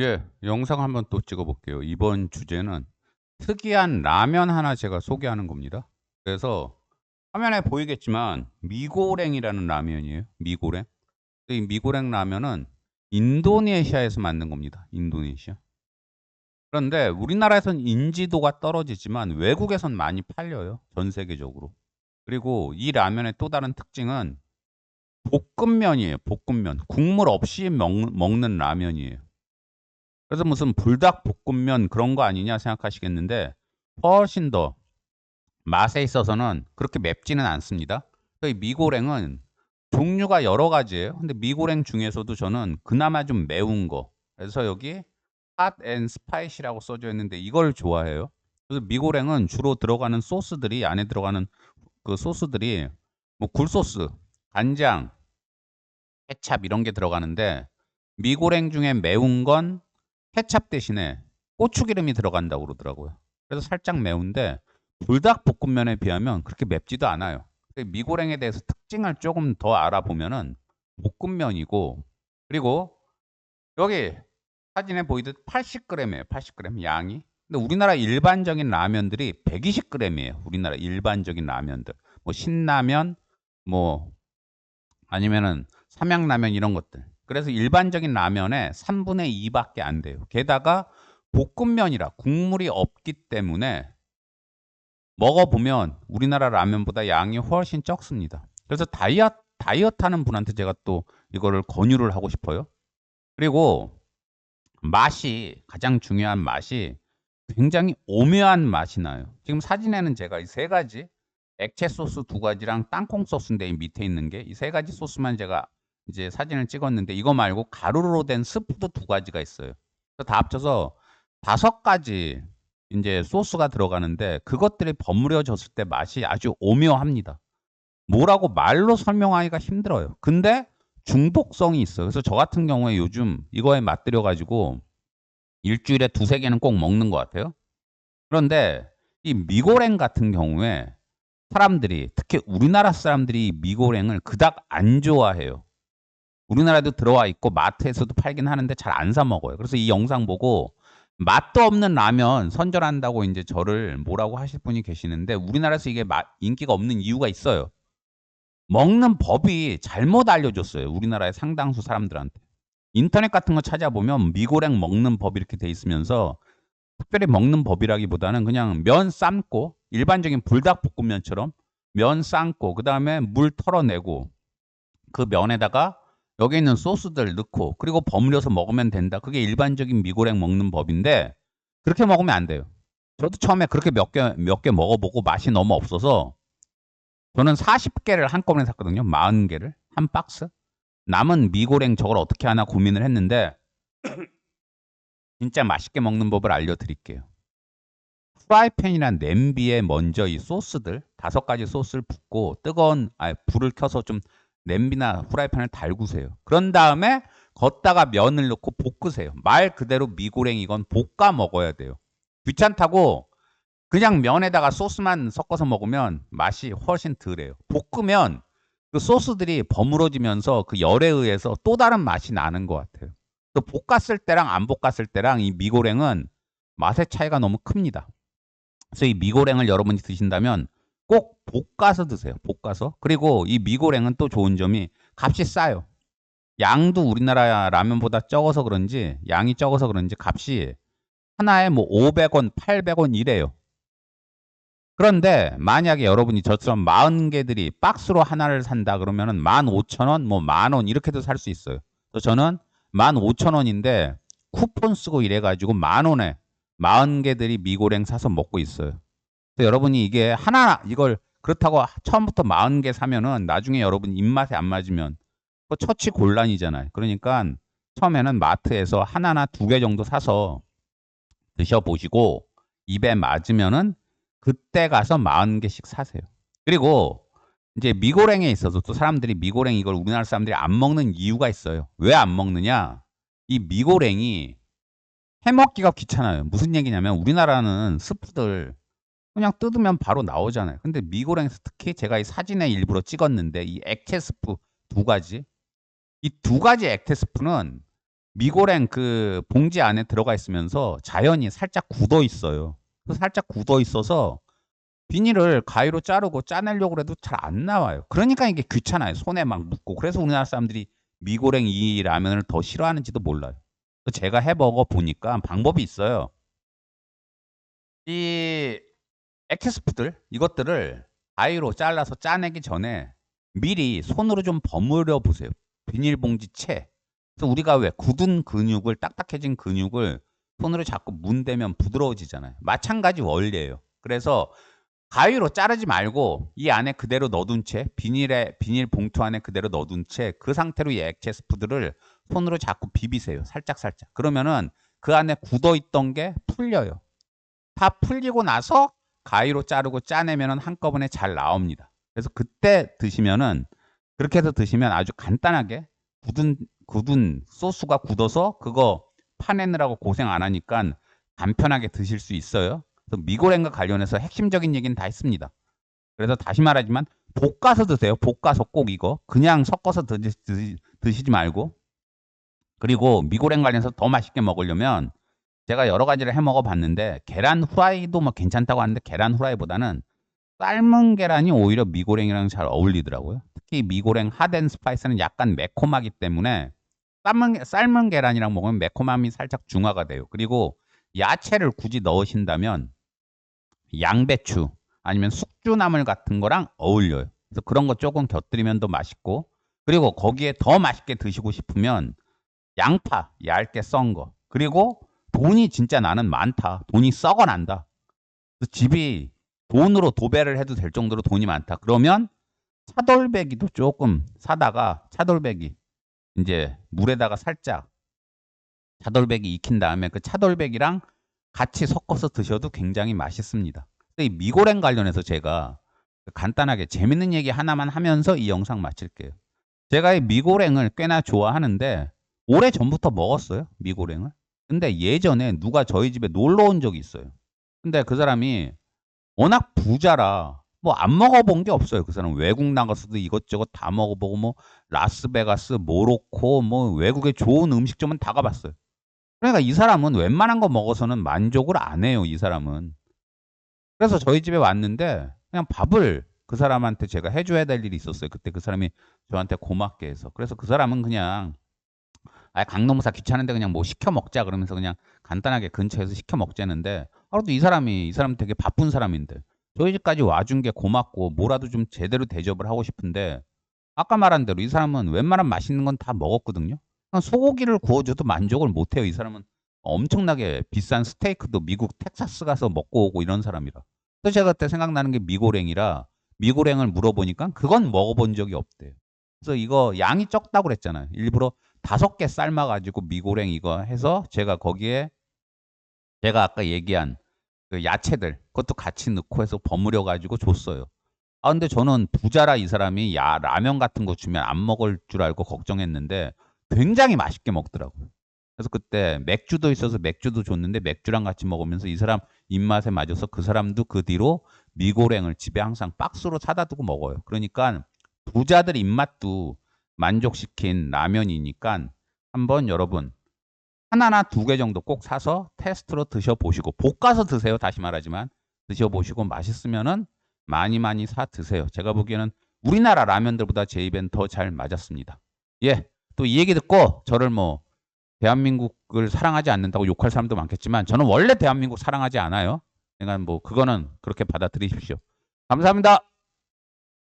예, 영상 한번 또 찍어 볼게요. 이번 주제는 특이한 라면 하나 제가 소개하는 겁니다. 그래서 화면에 보이겠지만 미고랭이라는 라면이에요. 미고랭. 이 미고랭 라면은 인도네시아에서 만든 겁니다. 인도네시아. 그런데 우리나라에선 인지도가 떨어지지만 외국에선 많이 팔려요. 전 세계적으로. 그리고 이 라면의 또 다른 특징은 볶음면이에요. 볶음면. 국물 없이 먹는 라면이에요. 그래서 무슨 불닭볶음면 그런 거 아니냐 생각하시겠는데 훨씬 더 맛에 있어서는 그렇게 맵지는 않습니다. 이 미고랭은 종류가 여러 가지예요. 근데 미고랭 중에서도 저는 그나마 좀 매운 거. 그래서 여기 핫 앤 스파이시라고 써져 있는데 이걸 좋아해요. 그래서 미고랭은 주로 들어가는 소스들이 안에 들어가는 그 소스들이 뭐 굴소스, 간장, 케찹 이런 게 들어가는데 미고랭 중에 매운 건 케찹 대신에 고추기름이 들어간다고 그러더라고요. 그래서 살짝 매운데 불닭볶음면에 비하면 그렇게 맵지도 않아요. 미고랭에 대해서 특징을 조금 더 알아보면은 볶음면이고 그리고 여기 사진에 보이듯 80g이에요. 80g 양이. 근데 우리나라 일반적인 라면들이 120g이에요. 우리나라 일반적인 라면들. 뭐 신라면, 뭐 아니면은 삼양라면 이런 것들. 그래서 일반적인 라면의 3분의 2밖에 안 돼요. 게다가 볶음면이라 국물이 없기 때문에 먹어보면 우리나라 라면보다 양이 훨씬 적습니다. 그래서 다이어트 하는 분한테 제가 또 이거를 권유를 하고 싶어요. 그리고 맛이 가장 중요한 맛이 굉장히 오묘한 맛이 나요. 지금 사진에는 제가 이 세 가지 액체 소스 두 가지랑 땅콩 소스인데 이 밑에 있는 게 이 세 가지 소스만 제가 이제 사진을 찍었는데 이거 말고 가루로 된 스프도 두 가지가 있어요. 그래서 다 합쳐서 다섯 가지 이제 소스가 들어가는데 그것들이 버무려졌을 때 맛이 아주 오묘합니다. 뭐라고 말로 설명하기가 힘들어요. 근데 중독성이 있어요. 그래서 저 같은 경우에 요즘 이거에 맛들여 가지고 일주일에 두세 개는 꼭 먹는 것 같아요. 그런데 이 미고랭 같은 경우에 사람들이 특히 우리나라 사람들이 미고랭을 그닥 안 좋아해요. 우리나라에도 들어와 있고 마트에서도 팔긴 하는데 잘 안 사 먹어요. 그래서 이 영상 보고 맛도 없는 라면 선전한다고 이제 저를 뭐라고 하실 분이 계시는데 우리나라에서 이게 인기가 없는 이유가 있어요. 먹는 법이 잘못 알려줬어요. 우리나라의 상당수 사람들한테. 인터넷 같은 거 찾아보면 미고랭 먹는 법 이렇게 돼 있으면서 특별히 먹는 법이라기보다는 그냥 면 삶고 일반적인 불닭볶음면처럼 면 삶고 그 다음에 물 털어내고 그 면에다가 여기 있는 소스들 넣고 그리고 버무려서 먹으면 된다. 그게 일반적인 미고랭 먹는 법인데 그렇게 먹으면 안 돼요. 저도 처음에 그렇게 몇 개 먹어보고 맛이 너무 없어서 저는 40개를 한꺼번에 샀거든요. 40개를 한 박스. 남은 미고랭 저걸 어떻게 하나 고민을 했는데 진짜 맛있게 먹는 법을 알려드릴게요. 프라이팬이나 냄비에 먼저 이 소스들 다섯 가지 소스를 붓고 뜨거운 불을 켜서 좀 냄비나 프라이팬을 달구세요. 그런 다음에 걷다가 면을 넣고 볶으세요. 말 그대로 미고랭이건 볶아 먹어야 돼요. 귀찮다고 그냥 면에다가 소스만 섞어서 먹으면 맛이 훨씬 덜해요. 볶으면 그 소스들이 버무러지면서 그 열에 의해서 또 다른 맛이 나는 것 같아요. 또 볶았을 때랑 안 볶았을 때랑 이 미고랭은 맛의 차이가 너무 큽니다. 그래서 이 미고랭을 여러분이 드신다면 꼭 볶아서 드세요. 볶아서. 그리고 이 미고랭은 또 좋은 점이 값이 싸요. 양도 우리나라 라면보다 적어서 그런지 양이 적어서 그런지 값이 하나에 뭐 500원, 800원 이래요. 그런데 만약에 여러분이 저처럼 40개들이 박스로 하나를 산다 그러면은 15,000원, 뭐 만원 이렇게도 살 수 있어요. 그래서 저는 15,000원인데 쿠폰 쓰고 이래가지고 만원에 40개들이 미고랭 사서 먹고 있어요. 그래서 여러분이 이게 하나 이걸 그렇다고 처음부터 40개 사면은 나중에 여러분 입맛에 안 맞으면 그 처치 곤란이잖아요. 그러니까 처음에는 마트에서 하나나 두 개 정도 사서 드셔보시고 입에 맞으면은 그때 가서 40개씩 사세요. 그리고 이제 미고랭에 있어서 또 사람들이 미고랭 이걸 우리나라 사람들이 안 먹는 이유가 있어요. 왜 안 먹느냐? 이 미고랭이 해먹기가 귀찮아요. 무슨 얘기냐면 우리나라는 스프들 그냥 뜯으면 바로 나오잖아요. 근데 미고랭에서 특히 제가 이 사진에 일부러 찍었는데 이 액체 스프 두 가지 이 두 가지 액체 스프는 미고랭 그 봉지 안에 들어가 있으면서 자연히 살짝 굳어 있어요. 살짝 굳어 있어서 비닐을 가위로 자르고 짜내려고 해도 잘 안 나와요. 그러니까 이게 귀찮아요. 손에 막 묻고. 그래서 우리나라 사람들이 미고랭 이 라면을 더 싫어하는지도 몰라요. 제가 해 먹어 보니까 방법이 있어요. 이 액체스프들 이것들을 가위로 잘라서 짜내기 전에 미리 손으로 좀 버무려 보세요. 비닐봉지 채. 그래서 우리가 왜 굳은 근육을 딱딱해진 근육을 손으로 자꾸 문대면 부드러워지잖아요. 마찬가지 원리예요. 그래서 가위로 자르지 말고 이 안에 그대로 넣어둔 채 비닐 봉투 안에 그대로 넣어둔 채 그 상태로 이 액체 스프들을 손으로 자꾸 비비세요. 살짝. 그러면은 그 안에 굳어 있던 게 풀려요. 다 풀리고 나서 가위로 자르고 짜내면은 한꺼번에 잘 나옵니다. 그래서 그때 드시면은 그렇게 해서 드시면 아주 간단하게 굳은 소스가 굳어서 그거 파내느라고 고생 안 하니까 간편하게 드실 수 있어요. 그래서 미고랭과 관련해서 핵심적인 얘기는 다 했습니다. 그래서 다시 말하지만 볶아서 드세요. 볶아서 꼭 이거 그냥 섞어서 드시지 말고. 그리고 미고랭 관련해서 더 맛있게 먹으려면 제가 여러 가지를 해 먹어 봤는데 계란 후라이도 뭐 괜찮다고 하는데 계란 후라이보다는 삶은 계란이 오히려 미고랭이랑 잘 어울리더라고요. 특히 미고랭 핫앤 스파이스는 약간 매콤하기 때문에 삶은 계란이랑 먹으면 매콤함이 살짝 중화가 돼요. 그리고 야채를 굳이 넣으신다면 양배추 아니면 숙주나물 같은 거랑 어울려요. 그래서 그런 거 조금 곁들이면 더 맛있고 그리고 거기에 더 맛있게 드시고 싶으면 양파 얇게 썬 거 그리고 돈이 진짜 나는 많다. 돈이 썩어 난다. 집이 돈으로 도배를 해도 될 정도로 돈이 많다. 그러면 차돌배기도 조금 사다가 차돌배기 이제 물에다가 살짝 차돌배기 익힌 다음에 그 차돌배기랑 같이 섞어서 드셔도 굉장히 맛있습니다. 이 미고랭 관련해서 제가 간단하게 재밌는 얘기 하나만 하면서 이 영상 마칠게요. 제가 이 미고랭을 꽤나 좋아하는데 오래 전부터 먹었어요. 미고랭을. 근데 예전에 누가 저희 집에 놀러 온 적이 있어요. 근데 그 사람이 워낙 부자라 뭐 안 먹어본 게 없어요. 그 사람 외국 나가서도 이것저것 다 먹어보고 뭐 라스베가스, 모로코 뭐 외국의 좋은 음식점은 다 가봤어요. 그러니까 이 사람은 웬만한 거 먹어서는 만족을 안 해요. 이 사람은. 그래서 저희 집에 왔는데 그냥 밥을 그 사람한테 제가 해줘야 될 일이 있었어요. 그때 그 사람이 저한테 고맙게 해서. 그래서 그 사람은 그냥 강노무사 귀찮은데 그냥 뭐 시켜 먹자 그러면서 그냥 간단하게 근처에서 시켜 먹자는데 그래도 이 사람 되게 바쁜 사람인데 저희 집까지 와준 게 고맙고 뭐라도 좀 제대로 대접을 하고 싶은데 아까 말한 대로 이 사람은 웬만한 맛있는 건 다 먹었거든요. 소고기를 구워줘도 만족을 못해요. 이 사람은 엄청나게 비싼 스테이크도 미국 텍사스 가서 먹고 오고 이런 사람이라. 그래서 제가 그때 생각나는 게 미고랭이라 미고랭을 물어보니까 그건 먹어본 적이 없대요. 그래서 이거 양이 적다고 그랬잖아요. 일부러 5개 삶아가지고 미고랭 이거 해서 제가 거기에 제가 아까 얘기한 그 야채들 그것도 같이 넣고 해서 버무려 가지고 줬어요. 근데 저는 부자라 이 사람이 라면 같은 거 주면 안 먹을 줄 알고 걱정했는데 굉장히 맛있게 먹더라고요. 그래서 그때 맥주도 있어서 맥주도 줬는데 맥주랑 같이 먹으면서 이 사람 입맛에 맞아서 그 사람도 그 뒤로 미고랭을 집에 항상 박스로 사다 두고 먹어요. 그러니까 부자들 입맛도 만족시킨 라면이니까 한번 여러분 하나나 2개 정도 꼭 사서 테스트로 드셔보시고 볶아서 드세요. 다시 말하지만 드셔보시고 맛있으면은 많이 사 드세요. 제가 보기에는 우리나라 라면들보다 제 입엔 더 잘 맞았습니다. 예, 또 이 얘기 듣고 저를 뭐 대한민국을 사랑하지 않는다고 욕할 사람도 많겠지만 저는 원래 대한민국 사랑하지 않아요. 그러니까 뭐 그거는 그렇게 받아들이십시오. 감사합니다.